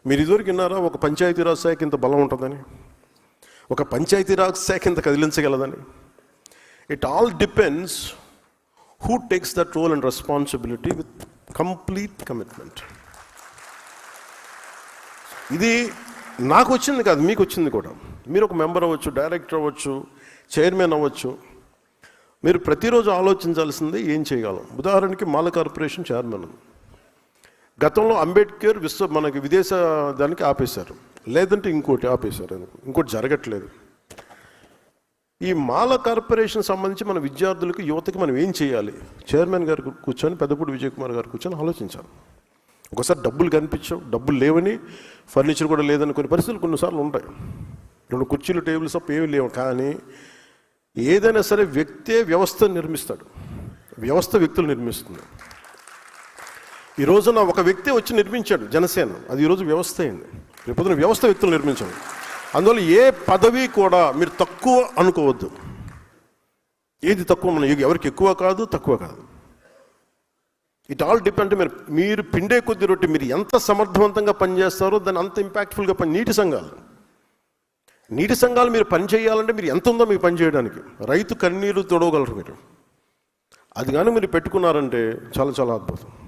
మీరు ఇదివరకు విన్నారా ఒక పంచాయతీరాజ్ శాఖ ఇంత బలం ఉంటుందని, ఒక పంచాయతీరాజ్ శాఖ ఇంత కదిలించగలదని? It all depends who takes that role and responsibility with complete commitment. ఇది నాకు వచ్చింది కాదు, మీకు వచ్చింది కూడా. మీరు ఒక మెంబర్ అవ్వచ్చు, డైరెక్టర్ అవ్వచ్చు, చైర్మన్ అవ్వచ్చు. మీరు ప్రతిరోజు ఆలోచించాల్సింది ఏం చేయగలం. ఉదాహరణకి మాల కార్పొరేషన్ చైర్మన్. గతంలో అంబేద్కర్ మనకి విదేశ దానికి ఆపేశారు, లేదంటే ఇంకోటి ఆపేశారు, ఇంకోటి జరగట్లేదు. ఈ మాల కార్పొరేషన్ సంబంధించి మన విద్యార్థులకి, యువతకి మనం ఏం చేయాలి? చైర్మన్ గారు కూర్చొని, పెద్దపూడి విజయ్ కుమార్ గారు కూర్చొని ఆలోచించాలి. ఒకసారి డబ్బులు కనిపించవు, డబ్బులు లేవని, ఫర్నిచర్ కూడా లేదని కొన్ని పరిస్థితులు కొన్నిసార్లు ఉంటాయి. 2 కుర్చీలు, టేబుల్స్ తప్ప ఏమీ లేవు. కానీ ఏదైనా సరే వ్యక్తే వ్యవస్థను నిర్మిస్తాడు, వ్యవస్థ వ్యక్తులు నిర్మిస్తుంది. ఈ రోజున ఒక వ్యక్తి వచ్చి నిర్మించాడు జనసేన, అది ఈరోజు వ్యవస్థ అయింది. రేపొద్దున వ్యవస్థ వ్యక్తులు నిర్మించాడు. అందువల్ల ఏ పదవి కూడా మీరు తక్కువ అనుకోవద్దు. ఏది తక్కువ, మన ఎవరికి ఎక్కువ కాదు, తక్కువ కాదు. It all depend. మీరు పిండే కొద్ది రొట్టె, మీరు ఎంత సమర్థవంతంగా పనిచేస్తారో దాన్ని అంత ఇంపాక్ట్ఫుల్గా నీటి సంఘాలు మీరు పని చేయాలంటే మీరు ఎంత ఉందో మీకు పని చేయడానికి. రైతు కన్నీరు తొడవగలరు మీరు. అది కానీ మీరు పెట్టుకున్నారంటే చాలా చాలా అద్భుతం.